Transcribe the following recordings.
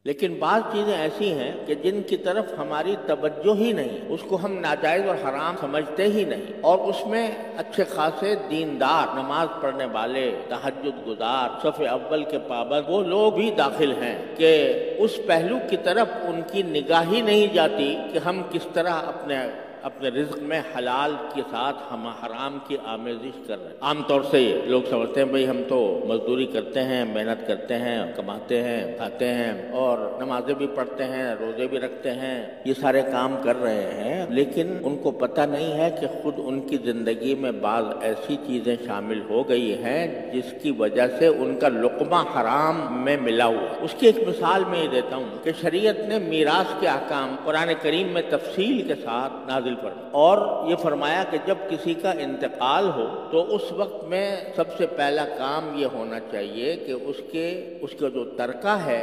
لیکن بعض چیزیں ایسی ہیں کہ جن کی طرف ہماری توجہ ہی نہیں، اس کو ہم ناجائز اور حرام سمجھتے ہی نہیں، اور اس میں اچھے خاصے دیندار، نماز پڑھنے والے، تہجد گزار، صف اول کے پابند وہ لوگ بھی داخل ہیں کہ اس پہلو کی طرف ان کی نگاہ ہی نہیں جاتی کہ ہم کس طرح اپنے رزق میں حلال کے ساتھ ہم حرام کی آمیزش کر رہے ہیں۔ عام طور سے لوگ سمجھتے ہیں بھئی ہم تو مزدوری کرتے ہیں، محنت کرتے ہیں، کماتے ہیں، کھاتے ہیں اور نمازیں بھی پڑھتے ہیں، روزے بھی رکھتے ہیں، یہ سارے کام کر رہے ہیں، لیکن ان کو پتہ نہیں ہے کہ خود ان کی زندگی میں بعض ایسی چیزیں شامل ہو گئی ہیں جس کی وجہ سے ان کا لقمہ حرام میں ملا ہوا۔ اس کی ایک مثال میں یہ دیتا ہوں کہ شریعت نے میراث کے احکام قرآن کریم میں تفصیل کے ساتھ نازل اور یہ فرمایا کہ جب کسی کا انتقال ہو تو اس وقت میں سب سے پہلا کام یہ ہونا چاہیے کہ اس کا جو ترکہ ہے،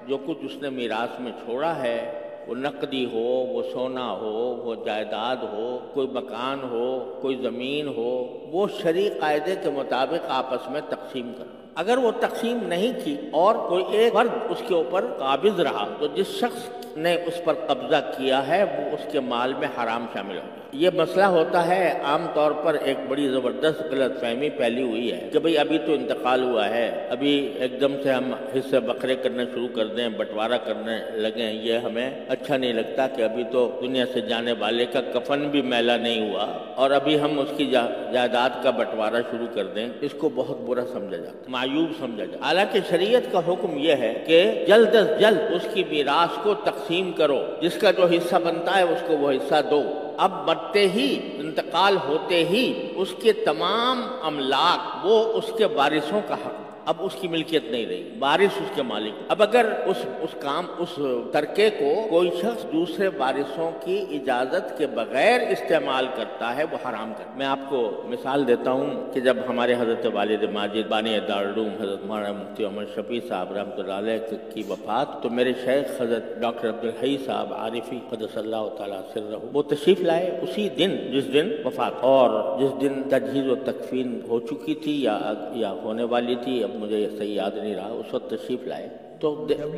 جو کچھ اس نے میراث میں چھوڑا ہے، وہ نقدی ہو، وہ سونا ہو، وہ جائیداد ہو، کوئی مکان ہو، کوئی زمین ہو، وہ شرعی قاعدے کے مطابق آپس میں تقسیم کرنا۔ اگر وہ تقسیم نہیں کی اور کوئی ایک فرد اس کے اوپر قابض رہا تو جس شخص نے اس پر قبضہ کیا ہے وہ اس کے مال میں حرام شامل ہو گیا۔ یہ مسئلہ ہوتا ہے عام طور پر ایک بڑی زبردست غلط فہمی پھیلی ہوئی ہے کہ بھئی ابھی تو انتقال ہوا ہے، ابھی ایک دم سے ہم حصے بکھرے کرنے شروع کر دیں، بٹوارہ کرنے لگیں، یہ ہمیں اچھا نہیں لگتا کہ ابھی تو دنیا سے جانے والے کا کفن بھی میلا نہیں ہوا اور ابھی ہم اس کی جائیداد کا بٹوارہ شروع کر دیں۔ اس کو بہت برا سمجھا جاتا ہے، معیوب سمجھا جاتا ہے۔ حالانکہ شریعت کا حکم یہ ہے کہ جلد از جلد اس کی میراث کو تقسیم کرو، جس کا جو حصہ بنتا ہے اس کو وہ حصہ دو۔ اب مرتے ہی، انتقال ہوتے ہی اس کے تمام املاک وہ اس کے وارثوں کا حق، اب اس کی ملکیت نہیں رہی، وارث اس کے مالک۔ اب اگر اس ترکے کو کوئی شخص دوسرے وارثوں کی اجازت کے بغیر استعمال کرتا ہے وہ حرام کرتا ہے۔ میں آپ کو مثال دیتا ہوں کہ جب ہمارے حضرت والد ماجد بانی دارالعلوم حضرت مولانا مفتی عمر شفیع صاحب رحمۃ اللہ علیہ کی وفات تو میرے شیخ حضرت ڈاکٹر عبدالحی صاحب عارفی قدس اللہ تعالیٰ سرہ وہ تشریف لائے اسی دن جس دن وفات، اور جس دن تجہیز و تکفین ہو چکی تھی یا ہونے والی تھی، اب مجھے یہ صحیح یاد نہیں رہا، اس وقت تشریف لائے تو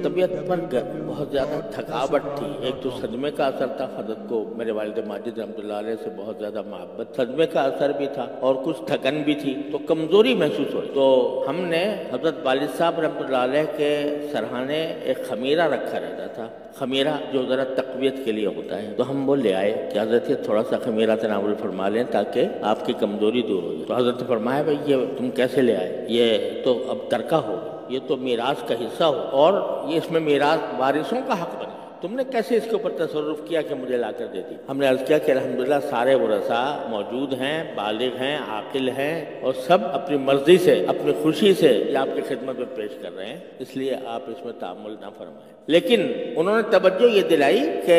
طبیعت پر بہت زیادہ تھکاوٹ تھی۔ ایک تو صدمے کا اثر تھا، حضرت کو میرے والد ماجد رحمۃ اللہ علیہ سے بہت زیادہ محبت، صدمے کا اثر بھی تھا اور کچھ تھکن بھی تھی، تو کمزوری محسوس ہوئی۔ تو ہم نے حضرت والد صاحب رحمۃ اللہ علیہ کے سرہانے ایک خمیرہ رکھا رہتا تھا، خمیرہ جو ذرا تقویت کے لیے ہوتا ہے، تو ہم وہ لے آئے کہ حضرت یہ تھوڑا سا خمیرہ تناول فرما لیں تاکہ آپ کی کمزوری دور ہو جائے۔ تو حضرت نے فرمایا بھائی یہ تم کیسے لے آئے، یہ تو اب ترکہ ہو، یہ تو میراث کا حصہ ہو اور یہ اس میں میراث وارثوں کا حق بنے، تم نے کیسے اس کے اوپر تصرف کیا کہ مجھے لا کر دے دی؟ ہم نے عرض کیا کہ الحمدللہ سارے ورثاء موجود ہیں، بالغ ہیں، عاقل ہیں اور سب اپنی مرضی سے، اپنی خوشی سے یہ آپ کی خدمت میں پیش کر رہے ہیں، اس لیے آپ اس میں تعامل نہ فرمائیں۔ لیکن انہوں نے توجہ یہ دلائی کہ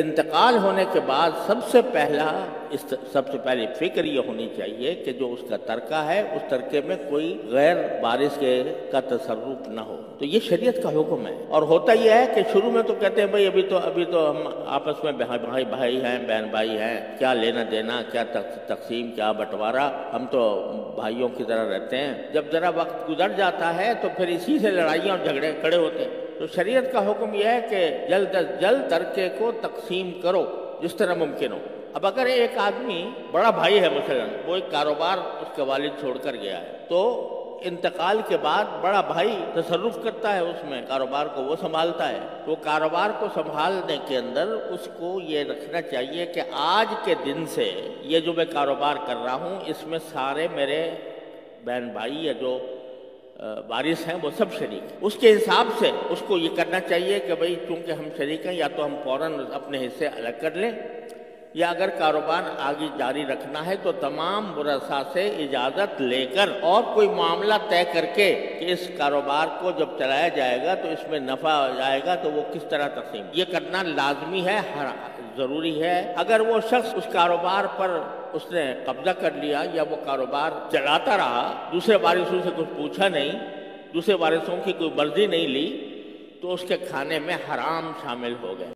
انتقال ہونے کے بعد سب سے پہلی فکر یہ ہونی چاہیے کہ جو اس کا ترکہ ہے اس ترکے میں کوئی غیر وارث کا تصرف نہ ہو۔ تو یہ شریعت کا حکم ہے، اور ہوتا یہ ہے کہ شروع میں تو کہتے ہیں بھائی ابھی تو ہم آپس میں بھائی ہیں، بہن بھائی ہیں، کیا لینا دینا، کیا تقسیم، کیا بٹوارہ، ہم تو بھائیوں کی طرح رہتے ہیں۔ جب ذرا وقت گزر جاتا ہے تو پھر اسی سے لڑائیاں اور جھگڑے کھڑے ہوتے ہیں۔ تو شریعت کا حکم یہ ہے کہ جلد از جلد ترکے کو تقسیم کرو جس طرح ممکن ہو۔ اب اگر ایک آدمی بڑا بھائی ہے مثلا، وہ ایک کاروبار اس کے والد چھوڑ کر گیا ہے، تو انتقال کے بعد بڑا بھائی تصرف کرتا ہے اس میں، کاروبار کو وہ سنبھالتا ہے، تو کاروبار کو سنبھالنے کے اندر اس کو یہ رکھنا چاہیے کہ آج کے دن سے یہ جو میں کاروبار کر رہا ہوں اس میں سارے میرے بہن بھائی یا جو وارث ہیں وہ سب شریک ہیں۔ اس کے حساب سے اس کو یہ کرنا چاہیے کہ بھئی چونکہ ہم شریک ہیں، یا تو ہم فوراً اپنے حصے الگ کر لیں، یا اگر کاروبار آگے جاری رکھنا ہے تو تمام ورثاء سے اجازت لے کر اور کوئی معاملہ طے کر کے کہ اس کاروبار کو جب چلایا جائے گا تو اس میں نفع جائے گا تو وہ کس طرح تقسیم، یہ کرنا لازمی ہے، ضروری ہے۔ اگر وہ شخص اس کاروبار پر اس نے قبضہ کر لیا یا وہ کاروبار چلاتا رہا، دوسرے وارثوں سے کچھ پوچھا نہیں، دوسرے وارثوں کی کوئی مرضی نہیں لی، تو اس کے کھانے میں حرام شامل ہو گئے۔